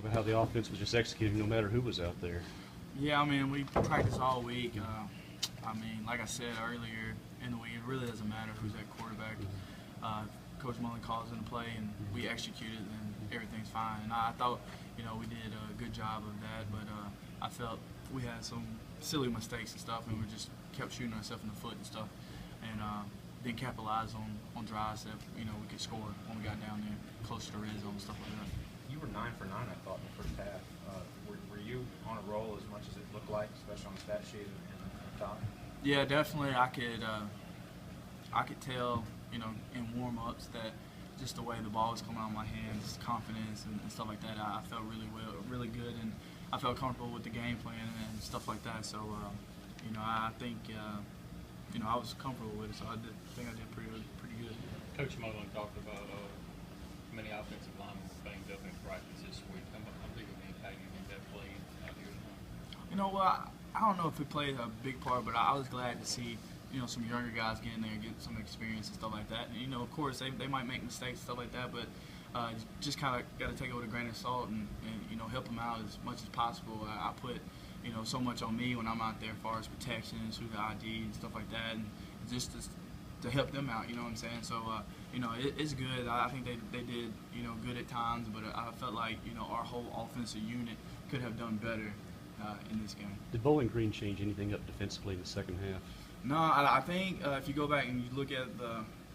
about how the offense was just executing no matter who was out there. Yeah, I mean, we practiced all week. I mean, like I said earlier in the week, it really doesn't matter who's at quarterback. Coach Mullen calls in the play, and we execute it, and everything's fine. And I thought, we did a good job of that, but I felt we had some silly mistakes and stuff, and we just kept shooting ourselves in the foot and stuff, and didn't capitalize on drives that, we could score when we got down there close to the red zone and stuff like that. You were 9 for 9, I thought, in the first half. Were you on a roll as much as it looked like, especially on the stat sheet and the top? Yeah, definitely. I could tell, in warm-ups that just the way the ball was coming out of my hands, confidence and stuff like that, I felt really good, and I felt comfortable with the game plan and stuff like that. So, I think, I was comfortable with it, so I think I did pretty good. Coach Mullen talked about many offensive linemen were banged up in practice this week. How big of an impact do you think that played out here tonight? Well, I don't know if it played a big part, but I was glad to see, some younger guys get in there and get some experience and stuff like that. And, of course, they might make mistakes and stuff like that, but just kind of got to take it with a grain of salt and help them out as much as possible. I put, so much on me when I'm out there as far as protections, through the ID and stuff like that, and just to help them out, you know what I'm saying? So, it's good. I think they did, good at times, but I felt like, our whole offensive unit could have done better in this game. Did Bowling Green change anything up defensively in the second half? No, I think if you go back and you look at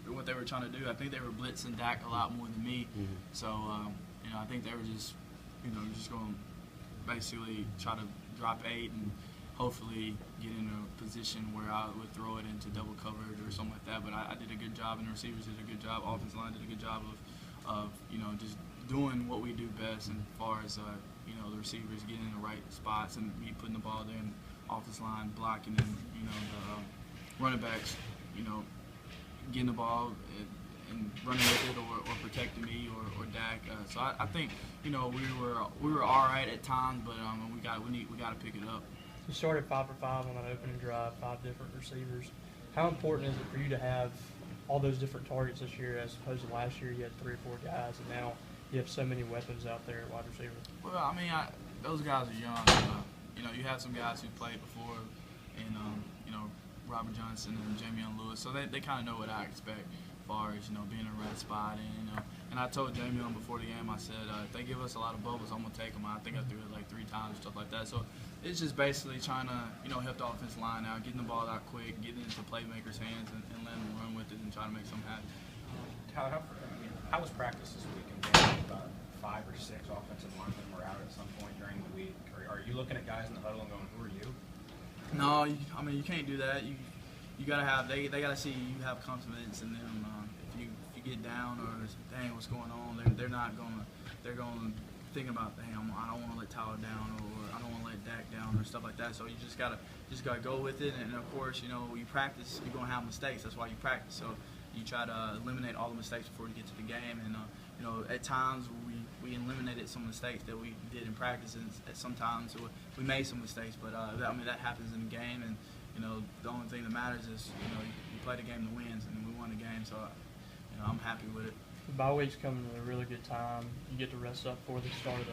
what they were trying to do, I think they were blitzing Dak a lot more than me. Mm-hmm. So, I think they were just going to basically try to drop 8 and hopefully get in a position where I would throw it into double coverage or something like that. But I did a good job, and the receivers did a good job. Offensive line did a good job of just doing what we do best, and as far as the receivers getting in the right spots and me putting the ball there, and offensive line blocking, and the running backs, getting the ball and running with it, or protecting me or Dak. So I think we were all right at times, but we got to pick it up. You started 5 for 5 on that opening drive, 5 different receivers. How important is it for you to have all those different targets this year, as opposed to last year you had 3 or 4 guys, and now you have so many weapons out there at wide receiver? Well, I mean, those guys are young. You have some guys who played before, and Robert Johnson and Jamion Lewis, so they kind of know what I expect as far as being in the right spot. And I told Jamion before the game, I said if they give us a lot of bubbles, I'm gonna take them. I think I threw it like 3 times, stuff like that. So it's just basically trying to help the offensive line out, getting the ball out quick, getting it into Playmakers' hands, and letting them run with it and try to make something happen. How was practice this week? And about 5 or 6 offensive linemen were out at some point during the week. Are you looking at guys in the huddle and going, "Who are you"? No, I mean you can't do that. You gotta have they gotta see you have confidence in them. If you get down or dang what's going on, they're gonna think about dang I don't want to let Tyler down, or I don't want to let Dak down, or stuff like that. So you just gotta go with it. And of course you practice, you're gonna have mistakes. That's why you practice. So you try to eliminate all the mistakes before you get to the game. And at times we eliminated some mistakes that we did in practice, and sometimes we made some mistakes. But that happens in the game, and the only thing that matters is you play the game to win, and we won the game. So I'm happy with it. The bye week's coming at a really good time. You get to rest up for the start of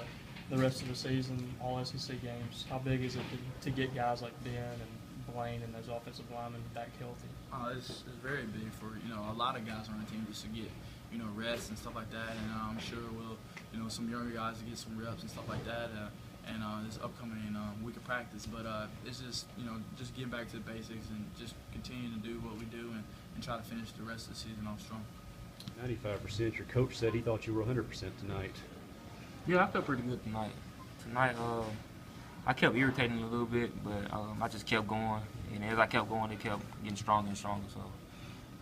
the rest of the season, all SEC games. How big is it to get guys like Ben and Blaine and those offensive linemen back healthy? It's very big for a lot of guys on our team just to get rest and stuff like that, and I'm sure we'll some younger guys to get some reps and stuff like that, and this upcoming week of practice. But it's just just getting back to the basics and just continuing to do what we do and try to finish the rest of the season off strong. 95%. Your coach said he thought you were 100% tonight. Yeah, I felt pretty good tonight. I kept irritating a little bit, but I just kept going. And as I kept going, it kept getting stronger and stronger. So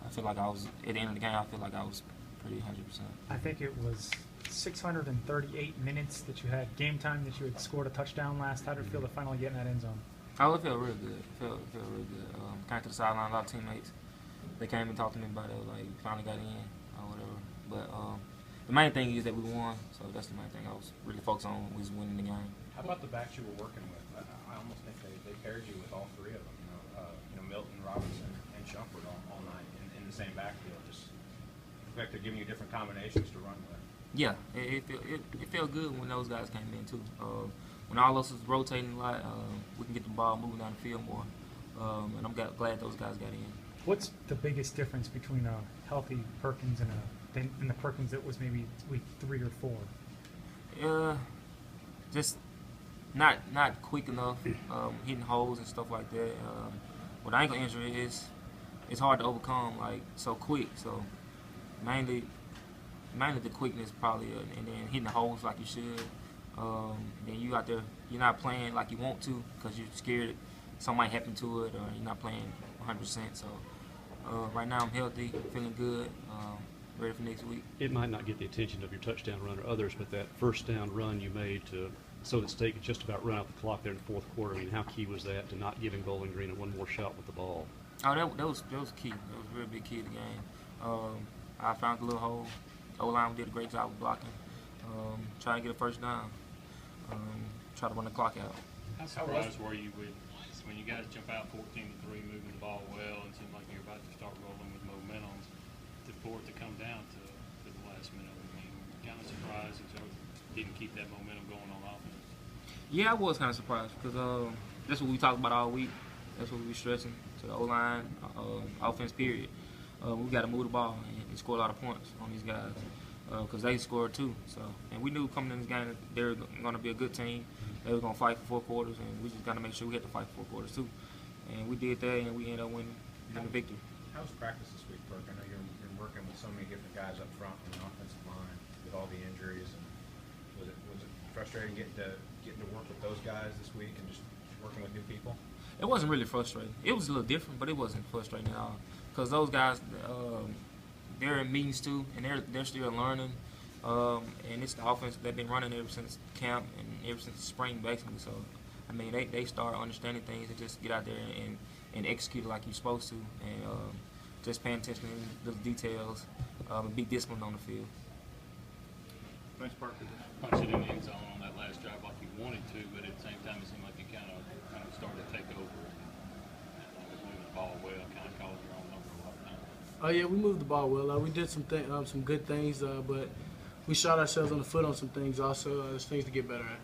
I feel like I was, at the end of the game, I feel like I was pretty 100%. I think it was 638 minutes that you had game time, that you had scored a touchdown last. How did it feel to finally get in that end zone? Oh, it felt real good. It felt real good. Came to the sideline, a lot of teammates. They came and talked to me about it, like, finally got in or whatever. But the main thing is that we won, so that's the main thing I was really focused on, was winning the game. How about the backs you were working with? I almost think they paired you with all 3 of them. Milton, Robinson, and Shumpert all night in the same backfield. Just in fact, they're giving you different combinations to run with. Yeah, it felt good when those guys came in too. When all of us was rotating a lot, we can get the ball moving down the field more, and I'm glad those guys got in. What's the biggest difference between a healthy Perkins and the Perkins that was maybe week 3 or 4? Just not quick enough, hitting holes and stuff like that. With ankle injury, it's hard to overcome like so quick. So mainly the quickness probably, and then hitting the holes like you should. Then you out there, you're not playing like you want to because you're scared something might happen to it, or you're not playing 100%. So right now I'm healthy, feeling good, ready for next week. It might not get the attention of your touchdown run or others, but that first down run you made so that State could just about run out the clock there in the fourth quarter. I mean, how key was that to not giving Bowling Green one more shot with the ball? Oh, that was key. That was a real big key to the game. I found a little hole. O-line did a great job of blocking. Trying to get a first down. Try to run the clock out. How surprised were you when you guys jump out 14-3, moving the ball well, and seemed like you're about to start rolling with momentum, for it to come down to the last minute of the game? Kind of surprised that you didn't keep that momentum going on offense. Yeah, I was kind of surprised because that's what we talked about all week. That's what we were stressing to the O-line, offense period. We got to move the ball and score a lot of points on these guys because they scored too. So, and we knew coming in this game that they were going to be a good team. They were going to fight for 4 quarters, and we just got to make sure we had to fight for 4 quarters too. And we did that, and we ended up winning the victory. How was practice this week, Perk? I know you're working with so many different guys up front on the offensive line with all the injuries, and was it frustrating getting to work with those guys this week and just working with new people? It wasn't really frustrating. It was a little different, but it wasn't frustrating at all because those guys, they're in meetings too, and they're still learning. And it's the offense they've been running ever since camp and ever since spring, basically. So, I mean, they start understanding things and just get out there and execute it like you're supposed to, and just paying attention to the details, and be disciplined on the field. Thanks, Parker. Punched it in the end zone on that last drive like you wanted to, but at the same time, it seemed like you kind of started to take over and moving the ball well, kind of calling your own number a lot of times. Oh yeah, we moved the ball well. We did some good things, but we shot ourselves on the foot on some things also. There's things to get better at.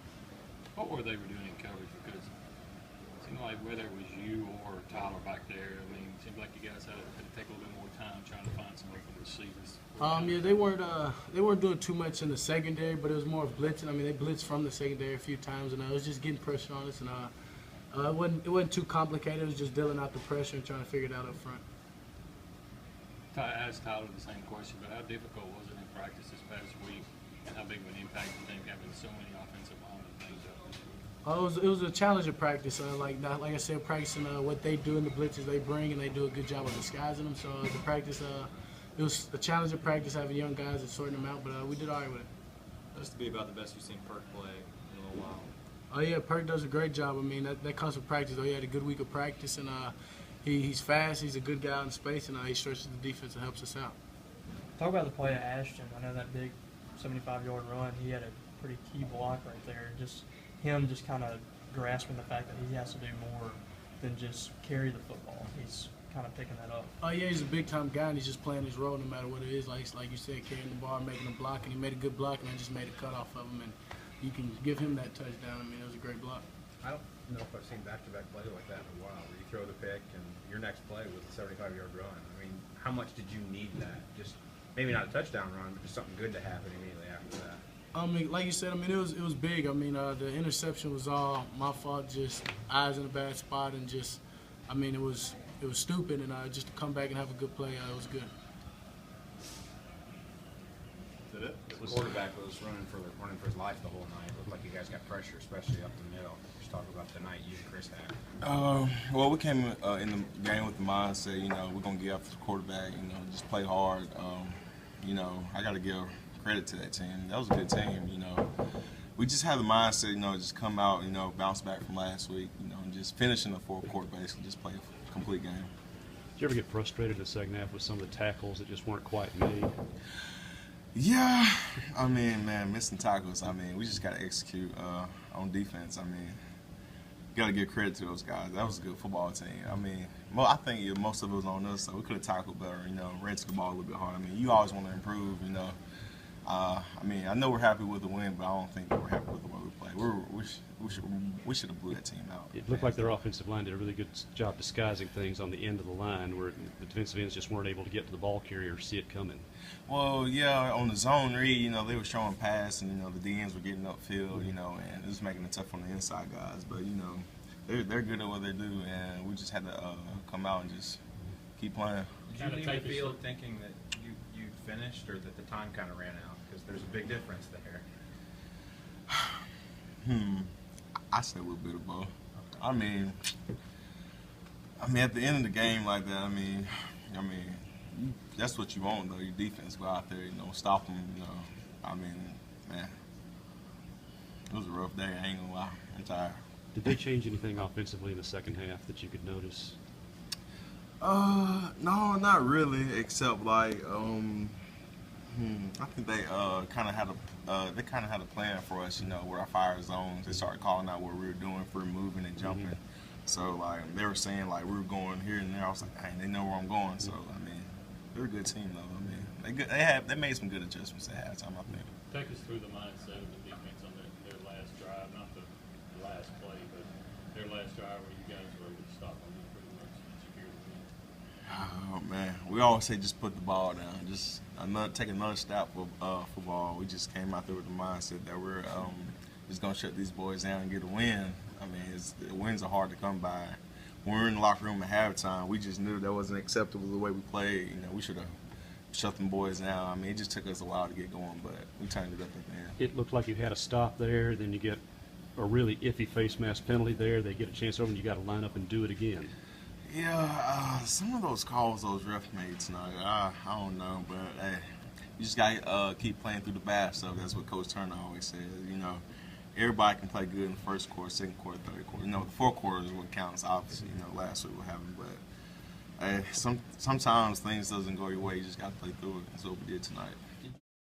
What were they doing in coverage? Because it seemed like whether it was you or Tyler back there, I mean, it seemed like you guys had to take a little bit more time trying to find some open receivers. Yeah, they weren't doing too much in the secondary, but it was more of blitzing. I mean, they blitzed from the secondary a few times, and it was just getting pressure on us. And it wasn't too complicated. It was just dealing out the pressure and trying to figure it out up front. I asked Tyler the same question, but how difficult was it in practice this past week, and how big of an impact do you think having so many offensive linemen things up this week? It was a challenge of practice. Like I said, practicing what they do and the blitzes they bring, and they do a good job of disguising them. So the practice, it was a challenge of practice having young guys and sorting them out, but we did all right with it. That's to be about the best you've seen Perk play in a little while. Oh yeah, Perk does a great job. I mean, that comes from practice. Though he had a good week of practice, and he's fast. He's a good guy out in space, and he stretches the defense and helps us out. Talk about the play at Ashton. I know that big 75-yard run. He had a pretty key block right there. Just him, just kind of grasping the fact that he has to do more than just carry the football. He's kind of picking that up. Oh yeah, he's a big-time guy, and he's just playing his role no matter what it is. Like you said, carrying the ball, making a block, and he made a good block, and I just made a cut off of him, and you can give him that touchdown. I mean, it was a great block. I don't know if I've seen back-to-back plays like that in a while, where you throw the pick and your next play was a 75-yard run. I mean, how much did you need that? Just maybe not a touchdown run, but just something good to happen immediately after that. I mean, like you said, I mean, it was big. I mean, the interception was all my fault, just eyes in a bad spot, and just, I mean, it was stupid, and just to come back and have a good play, it was good. The quarterback was running for his life the whole night. It looked like you guys got pressure, especially up the middle. Just talk about the night you and Chris had. Well, we came in the game with the mindset, we're going to get after the quarterback, just play hard. I got to give credit to that team. That was a good team, We just had the mindset, just come out, bounce back from last week, and just finish in the fourth quarter, basically, just play a complete game. Did you ever get frustrated in the second half with some of the tackles that just weren't quite made? Yeah, I mean, man, missing tackles. We just got to execute on defense. Got to give credit to those guys. That was a good football team. I think most of it was on us, so we could have tackled better, ran to the ball a little bit harder. You always want to improve, I mean, I know we're happy with the win, but I don't think we're happy with the way we play. We should have blew that team out. It looked like their offensive line did a really good job disguising things on the end of the line where the defensive ends just weren't able to get to the ball carrier or see it coming. Well, yeah, on the zone read, you know, they were showing pass, and, you know, the DNs were getting upfield, you know, and it was making it tough on the inside guys. But, you know, they're good at what they do, and we just had to come out and just keep playing. Did you leave the field thinking that you finished or that the time kind of ran out? Because there's a big difference there. I say a little bit of both. I mean, at the end of the game like that, I mean, that's what you want, though. Your defense go out there, you know, stop them. You know, I mean, man, it was a rough day. I ain't gonna lie. I'm tired. Did they change anything offensively in the second half that you could notice? No, not really. Except like, I think they kind of had a plan for us, you know, with our fire zones. They started calling out what we were doing for moving and jumping. So like they were saying like we were going here and there. I was like, dang, they know where I'm going. So I mean, they're a good team though. I mean, they made some good adjustments at halftime, I think. Take us through the mindset of the defense on their last drive, not the last play, but their last drive where you guys were able to stop them and pretty much secure the win. Oh man, we always say just put the ball down, just take another step for football. We just came out there with the mindset that we're just gonna shut these boys down and get a win. I mean, wins are hard to come by. When we were in the locker room at halftime, we just knew that wasn't acceptable the way we played. You know, we should have shut them boys down. I mean, it just took us a while to get going, but we turned it up at the end. It looked like you had a stop there, then you get a really iffy face mask penalty there. They get a chance over, and you got to line up and do it again. Yeah, some of those calls those ref made tonight, I don't know, but hey, you just got to keep playing through the bad stuff. That's what Coach Turner always says. You know, everybody can play good in the first quarter, second quarter, third quarter. You know, the fourth quarter is what counts, obviously. You know, last week what happened, but hey, sometimes things doesn't go your way. You just got to play through it. That's what we did tonight.